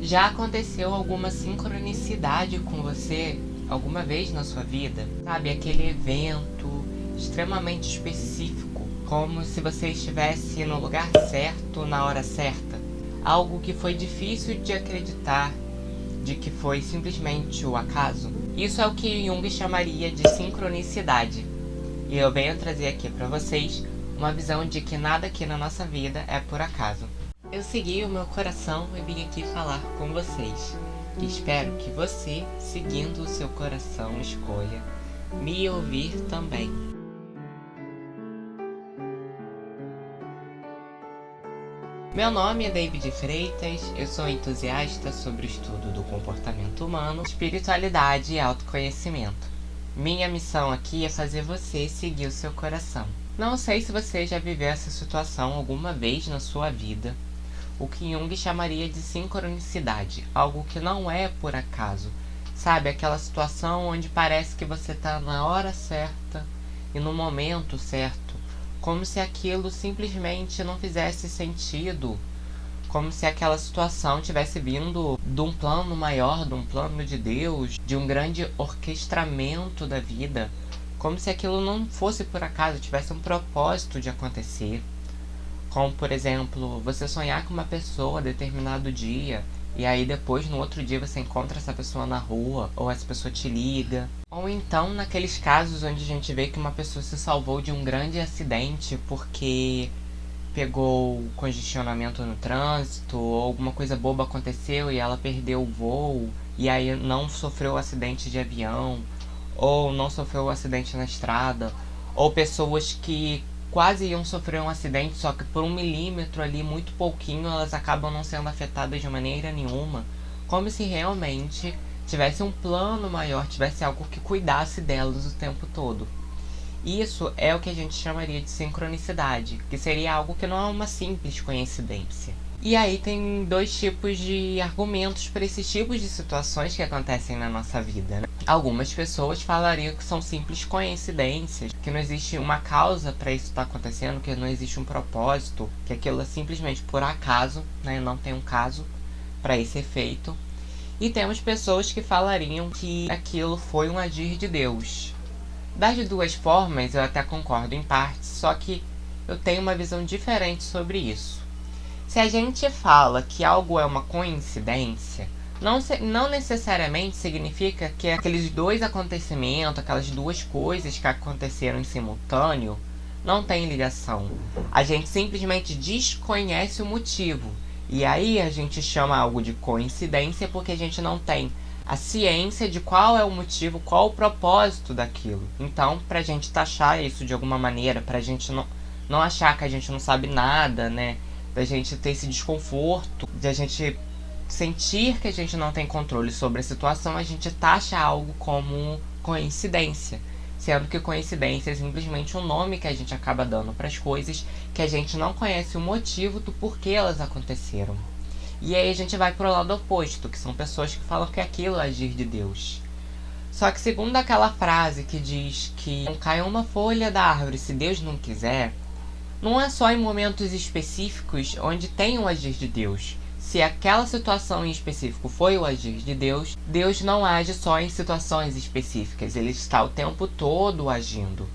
Já aconteceu alguma sincronicidade com você alguma vez na sua vida? Sabe, aquele evento extremamente específico, como se você estivesse no lugar certo, na hora certa. Algo que foi difícil de acreditar, de que foi simplesmente o acaso. Isso é o que Jung chamaria de sincronicidade. E eu venho trazer aqui para vocês uma visão de que nada aqui na nossa vida é por acaso. Eu segui o meu coração e vim aqui falar com vocês. E espero que você, seguindo o seu coração, escolha me ouvir também. Meu nome é David Freitas, eu sou entusiasta sobre o estudo do comportamento humano, espiritualidade e autoconhecimento. Minha missão aqui é fazer você seguir o seu coração. Não sei se você já viveu essa situação alguma vez na sua vida, o que Jung chamaria de sincronicidade, algo que não é por acaso. Sabe, aquela situação onde parece que você está na hora certa e no momento certo, como se aquilo simplesmente não fizesse sentido, como se aquela situação tivesse vindo de um plano maior, de um plano de Deus, de um grande orquestramento da vida, como se aquilo não fosse por acaso, tivesse um propósito de acontecer. Como, por exemplo, você sonhar com uma pessoa a determinado dia, e aí depois, no outro dia, você encontra essa pessoa na rua, ou essa pessoa te liga. Ou então, naqueles casos onde a gente vê que uma pessoa se salvou de um grande acidente porque pegou congestionamento no trânsito, ou alguma coisa boba aconteceu e ela perdeu o voo, e aí não sofreu acidente de avião, ou não sofreu acidente na estrada, ou pessoas que quase iam sofrer um acidente, só que por 1 milímetro ali, muito pouquinho, elas acabam não sendo afetadas de maneira nenhuma, como se realmente tivesse um plano maior, tivesse algo que cuidasse delas o tempo todo. Isso é o que a gente chamaria de sincronicidade, que seria algo que não é uma simples coincidência. E aí tem dois tipos de argumentos para esses tipos de situações que acontecem na nossa vida, né? Algumas pessoas falariam que são simples coincidências, que não existe uma causa para isso estar acontecendo, que não existe um propósito, que aquilo é simplesmente por acaso, né? Não tem um caso para esse efeito. E temos pessoas que falariam que aquilo foi um agir de Deus. Das duas formas eu até concordo em parte, só que eu tenho uma visão diferente sobre isso. Se a gente fala que algo é uma coincidência, não necessariamente significa que aqueles dois acontecimentos, aquelas duas coisas que aconteceram em simultâneo, não têm ligação. A gente simplesmente desconhece o motivo. E aí a gente chama algo de coincidência porque a gente não tem a ciência de qual é o motivo, qual o propósito daquilo. Então, pra gente taxar isso de alguma maneira, pra gente não achar que a gente não sabe nada, né? Da gente ter esse desconforto, de a gente sentir que a gente não tem controle sobre a situação, a gente taxa algo como coincidência. Sendo que coincidência é simplesmente um nome que a gente acaba dando para as coisas que a gente não conhece o motivo do porquê elas aconteceram. E aí a gente vai pro lado oposto, que são pessoas que falam que aquilo é agir de Deus. Só que segundo aquela frase que diz que não cai uma folha da árvore se Deus não quiser, não é só em momentos específicos onde tem o agir de Deus. Se aquela situação em específico foi o agir de Deus, Deus não age só em situações específicas, ele está o tempo todo agindo.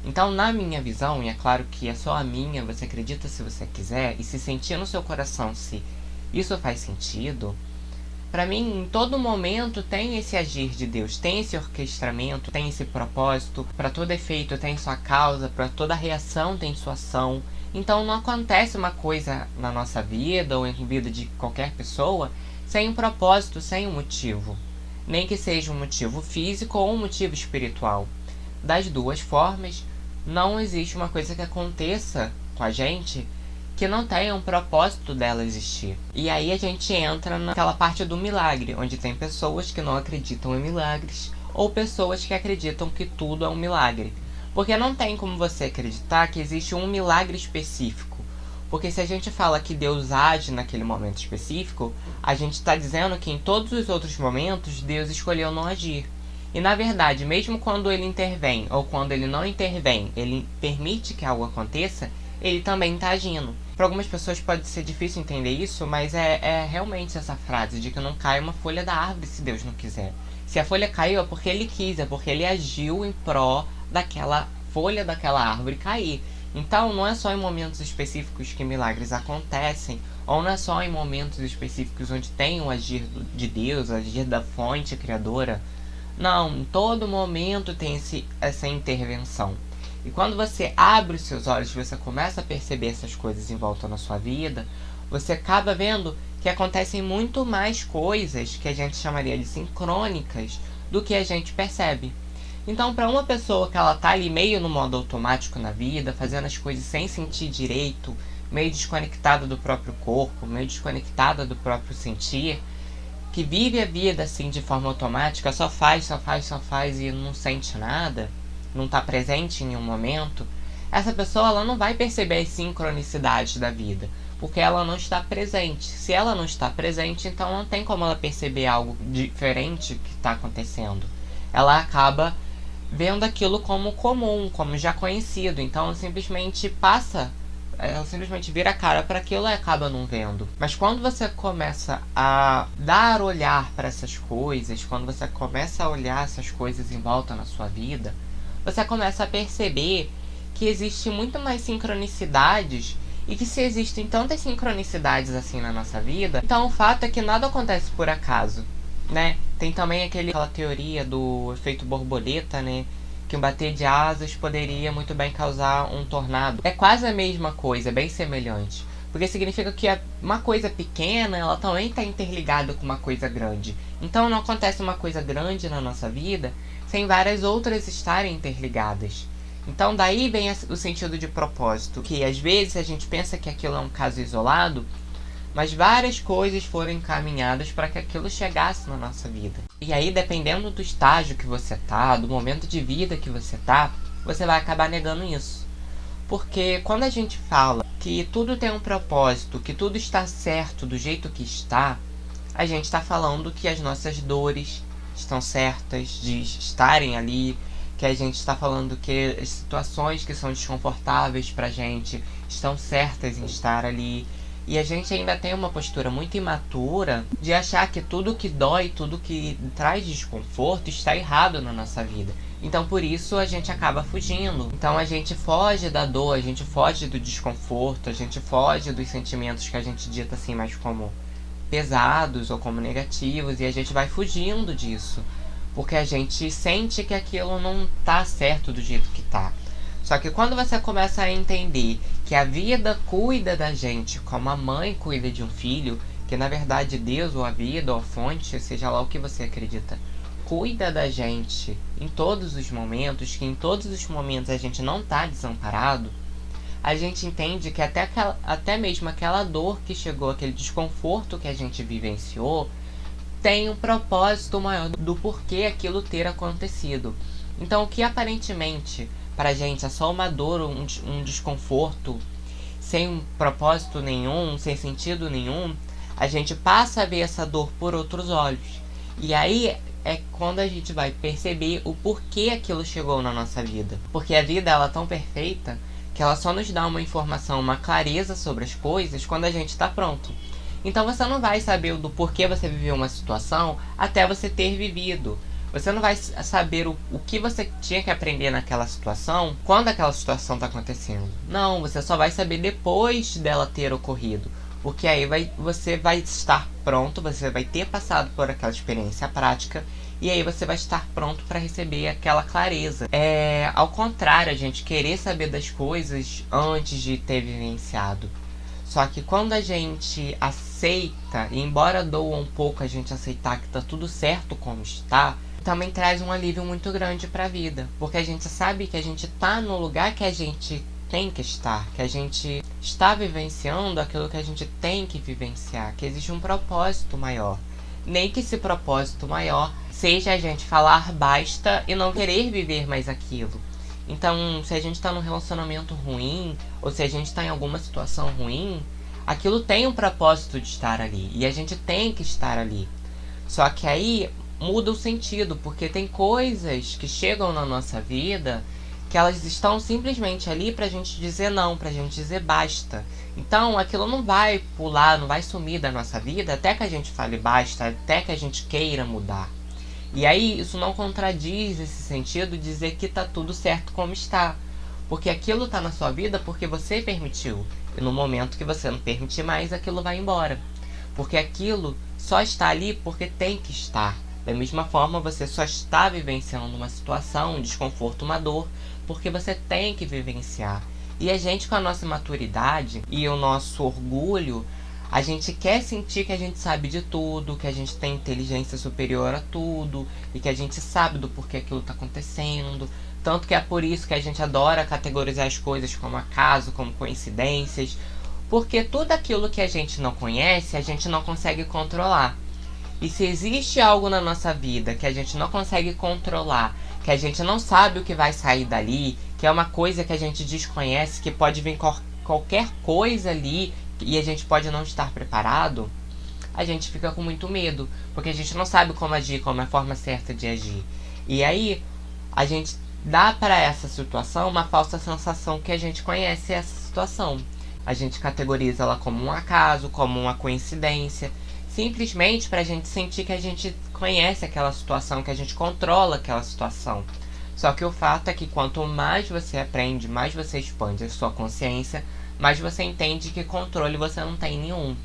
Então, na minha visão, e é claro que é só a minha, você acredita se você quiser, e se sentir no seu coração se isso faz sentido, para mim, em todo momento tem esse agir de Deus, tem esse orquestramento, tem esse propósito, para todo efeito tem sua causa, para toda reação tem sua ação. Então não acontece uma coisa na nossa vida ou em vida de qualquer pessoa sem um propósito, sem um motivo. Nem que seja um motivo físico ou um motivo espiritual. Das duas formas, não existe uma coisa que aconteça com a gente que não tenha um propósito dela existir. E aí a gente entra naquela parte do milagre, onde tem pessoas que não acreditam em milagres, ou pessoas que acreditam que tudo é um milagre. Porque não tem como você acreditar que existe um milagre específico. Porque se a gente fala que Deus age naquele momento específico, a gente está dizendo que em todos os outros momentos Deus escolheu não agir. E na verdade, mesmo quando ele intervém ou quando ele não intervém, ele permite que algo aconteça, ele também está agindo. Para algumas pessoas pode ser difícil entender isso, mas é realmente essa frase de que não cai uma folha da árvore se Deus não quiser. Se a folha caiu é porque ele quis, é porque ele agiu em pró daquela folha daquela árvore cair. Então não é só em momentos específicos que milagres acontecem, ou não é só em momentos específicos onde tem o agir de Deus, o agir da fonte criadora. Não, em todo momento tem essa intervenção. E quando você abre os seus olhos, você começa a perceber essas coisas em volta na sua vida, você acaba vendo que acontecem muito mais coisas que a gente chamaria de sincrônicas do que a gente percebe. Então, para uma pessoa que ela tá ali meio no modo automático na vida, fazendo as coisas sem sentir direito, meio desconectada do próprio corpo, meio desconectada do próprio sentir, que vive a vida assim de forma automática, só faz e não sente nada, não está presente em nenhum momento, essa pessoa ela não vai perceber as sincronicidades da vida, porque ela não está presente. Se ela não está presente, então não tem como ela perceber algo diferente que está acontecendo. Ela acaba vendo aquilo como comum, como já conhecido, então ela simplesmente vira a cara para aquilo e acaba não vendo. Mas quando você começa a dar olhar para essas coisas, quando você começa a olhar essas coisas em volta na sua vida, você começa a perceber que existe muito mais sincronicidades, e que se existem tantas sincronicidades assim na nossa vida, então o fato é que nada acontece por acaso, né? Tem também aquela teoria do efeito borboleta, né? Que um bater de asas poderia muito bem causar um tornado. É quase a mesma coisa, bem semelhante. Porque significa que uma coisa pequena, ela também está interligada com uma coisa grande. Então não acontece uma coisa grande na nossa vida sem várias outras estarem interligadas. Então daí vem o sentido de propósito, que às vezes a gente pensa que aquilo é um caso isolado, mas várias coisas foram encaminhadas para que aquilo chegasse na nossa vida. E aí, dependendo do estágio que você tá, do momento de vida que você tá, você vai acabar negando isso. Porque quando a gente fala que tudo tem um propósito, que tudo está certo do jeito que está, a gente está falando que as nossas dores estão certas de estarem ali, que a gente está falando que as situações que são desconfortáveis pra gente estão certas em estar ali. E a gente ainda tem uma postura muito imatura de achar que tudo que dói, tudo que traz desconforto está errado na nossa vida. Então por isso a gente acaba fugindo. Então a gente foge da dor, a gente foge do desconforto, a gente foge dos sentimentos que a gente dita assim mais como pesados ou como negativos, e a gente vai fugindo disso. Porque a gente sente que aquilo não tá certo do jeito que tá. Só que quando você começa a entender que a vida cuida da gente como a mãe cuida de um filho, que na verdade Deus ou a vida ou a fonte, seja lá o que você acredita, cuida da gente em todos os momentos, que em todos os momentos a gente não tá desamparado, a gente entende que até mesmo aquela dor que chegou, aquele desconforto que a gente vivenciou, tem um propósito maior do porquê aquilo ter acontecido. Então o que aparentemente pra gente é só uma dor, um desconforto, sem um propósito nenhum, sem sentido nenhum, a gente passa a ver essa dor por outros olhos. E aí é quando a gente vai perceber o porquê aquilo chegou na nossa vida. Porque a vida ela é tão perfeita que ela só nos dá uma informação, uma clareza sobre as coisas quando a gente está pronto. Então você não vai saber do porquê você viveu uma situação até você ter vivido. Você não vai saber o que você tinha que aprender naquela situação quando aquela situação está acontecendo. Não, você só vai saber depois dela ter ocorrido. Porque aí você vai estar pronto, você vai ter passado por aquela experiência prática, e aí você vai estar pronto para receber aquela clareza. Ao contrário, a gente querer saber das coisas antes de ter vivenciado. Só que quando a gente aceita, e embora doa um pouco a gente aceitar que tá tudo certo como está, também traz um alívio muito grande para a vida. Porque a gente sabe que a gente tá no lugar que a gente tem que estar, que a gente está vivenciando aquilo que a gente tem que vivenciar, que existe um propósito maior. Nem que esse propósito maior seja a gente falar basta e não querer viver mais aquilo. Então, se a gente está num relacionamento ruim, ou se a gente está em alguma situação ruim, aquilo tem um propósito de estar ali, e a gente tem que estar ali. Só que aí muda o sentido, porque tem coisas que chegam na nossa vida que elas estão simplesmente ali pra gente dizer não, pra gente dizer basta. Então aquilo não vai pular, não vai sumir da nossa vida até que a gente fale basta, até que a gente queira mudar. E aí isso não contradiz esse sentido de dizer que tá tudo certo como está. Porque aquilo tá na sua vida porque você permitiu. E no momento que você não permitir mais, aquilo vai embora. Porque aquilo só está ali porque tem que estar. Da mesma forma, você só está vivenciando uma situação, um desconforto, uma dor, porque você tem que vivenciar. E a gente, com a nossa maturidade e o nosso orgulho, a gente quer sentir que a gente sabe de tudo, que a gente tem inteligência superior a tudo, e que a gente sabe do porquê aquilo está acontecendo. Tanto que é por isso que a gente adora categorizar as coisas como acaso, como coincidências, porque tudo aquilo que a gente não conhece, a gente não consegue controlar. E se existe algo na nossa vida que a gente não consegue controlar, que a gente não sabe o que vai sair dali, que é uma coisa que a gente desconhece, que pode vir qualquer coisa ali e a gente pode não estar preparado, a gente fica com muito medo, porque a gente não sabe como agir, como é a forma certa de agir. E aí a gente dá para essa situação uma falsa sensação que a gente conhece essa situação. A gente categoriza ela como um acaso, como uma coincidência, simplesmente para a gente sentir que a gente conhece aquela situação, que a gente controla aquela situação. Só que o fato é que quanto mais você aprende, mais você expande a sua consciência, mais você entende que controle você não tem nenhum.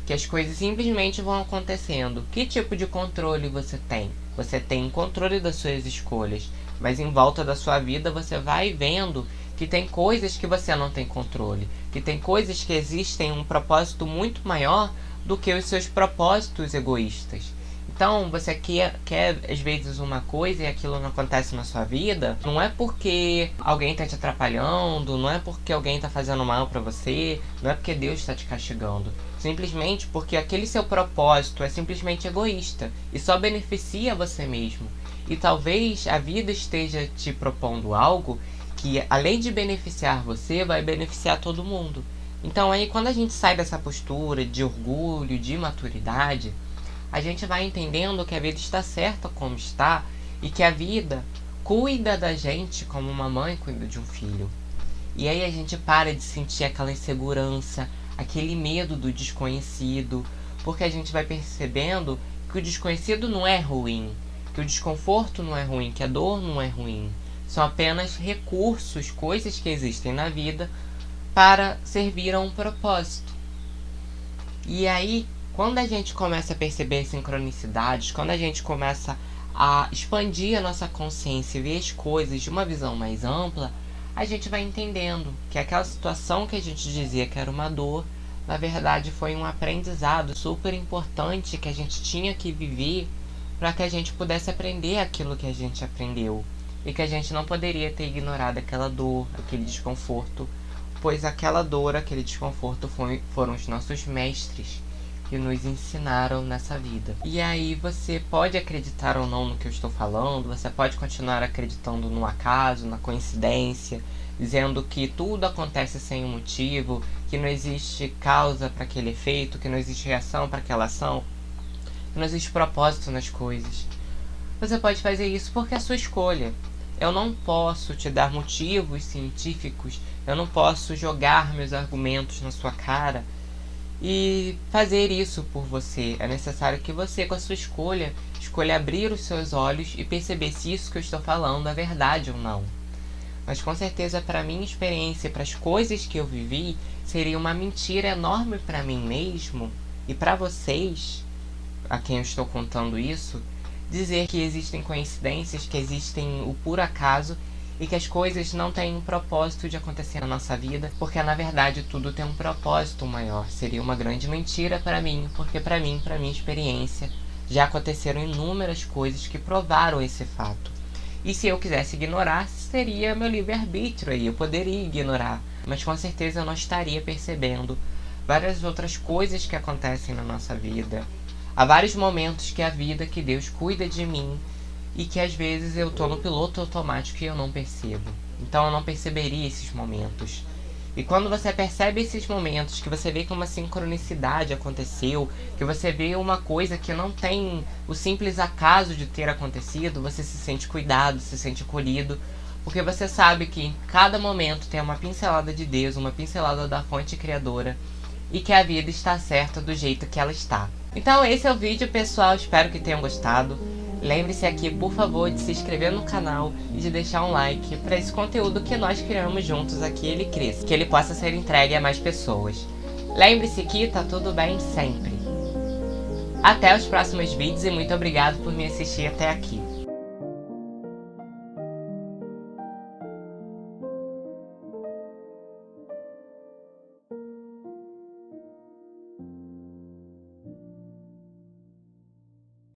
Que as coisas simplesmente vão acontecendo. Que tipo de controle você tem? Você tem controle das suas escolhas, mas em volta da sua vida você vai vendo que tem coisas que você não tem controle, que tem coisas que existem um propósito muito maior do que os seus propósitos egoístas. Então, você quer às vezes uma coisa e aquilo não acontece na sua vida, não é porque alguém está te atrapalhando, não é porque alguém está fazendo mal para você, não é porque Deus está te castigando. Simplesmente porque aquele seu propósito é simplesmente egoísta e só beneficia você mesmo. E talvez a vida esteja te propondo algo que, além de beneficiar você, vai beneficiar todo mundo. Então aí quando a gente sai dessa postura de orgulho, de maturidade, a gente vai entendendo que a vida está certa como está e que a vida cuida da gente como uma mãe cuida de um filho. E aí a gente para de sentir aquela insegurança, aquele medo do desconhecido, porque a gente vai percebendo que o desconhecido não é ruim, que o desconforto não é ruim, que a dor não é ruim. São apenas recursos, coisas que existem na vida para servir a um propósito. E aí, quando a gente começa a perceber sincronicidades, quando a gente começa a expandir a nossa consciência e ver as coisas de uma visão mais ampla, a gente vai entendendo que aquela situação que a gente dizia que era uma dor, na verdade foi um aprendizado super importante que a gente tinha que viver para que a gente pudesse aprender aquilo que a gente aprendeu. E que a gente não poderia ter ignorado aquela dor, aquele desconforto, pois aquela dor, aquele desconforto foram os nossos mestres que nos ensinaram nessa vida. E aí você pode acreditar ou não no que eu estou falando, você pode continuar acreditando no acaso, na coincidência, dizendo que tudo acontece sem um motivo, que não existe causa para aquele efeito, que não existe reação para aquela ação, que não existe propósito nas coisas. Você pode fazer isso porque é a sua escolha. Eu não posso te dar motivos científicos, eu não posso jogar meus argumentos na sua cara e fazer isso por você. É necessário que você, com a sua escolha abrir os seus olhos e perceber se isso que eu estou falando é verdade ou não. Mas com certeza, para minha experiência, para as coisas que eu vivi, seria uma mentira enorme para mim mesmo e para vocês, a quem eu estou contando isso, dizer que existem coincidências, que existem o puro acaso e que as coisas não têm um propósito de acontecer na nossa vida, porque na verdade tudo tem um propósito maior. Seria uma grande mentira para mim, porque para mim, para minha experiência, já aconteceram inúmeras coisas que provaram esse fato. E se eu quisesse ignorar, seria meu livre-arbítrio aí, eu poderia ignorar, mas com certeza eu não estaria percebendo várias outras coisas que acontecem na nossa vida. Há vários momentos que a vida, que Deus cuida de mim e que às vezes eu tô no piloto automático e eu não percebo. Então eu não perceberia esses momentos. E quando você percebe esses momentos, que você vê que uma sincronicidade aconteceu, que você vê uma coisa que não tem o simples acaso de ter acontecido, você se sente cuidado, se sente acolhido, Porque você sabe que em cada momento tem uma pincelada de Deus, uma pincelada da fonte criadora, e que a vida está certa do jeito que ela está. Então esse é o vídeo, pessoal, espero que tenham gostado. Lembre-se aqui, por favor, de se inscrever no canal e de deixar um like para esse conteúdo que nós criamos juntos aqui ele cresça, que ele possa ser entregue a mais pessoas. Lembre-se que tá tudo bem sempre. Até os próximos vídeos e muito obrigado por me assistir até aqui.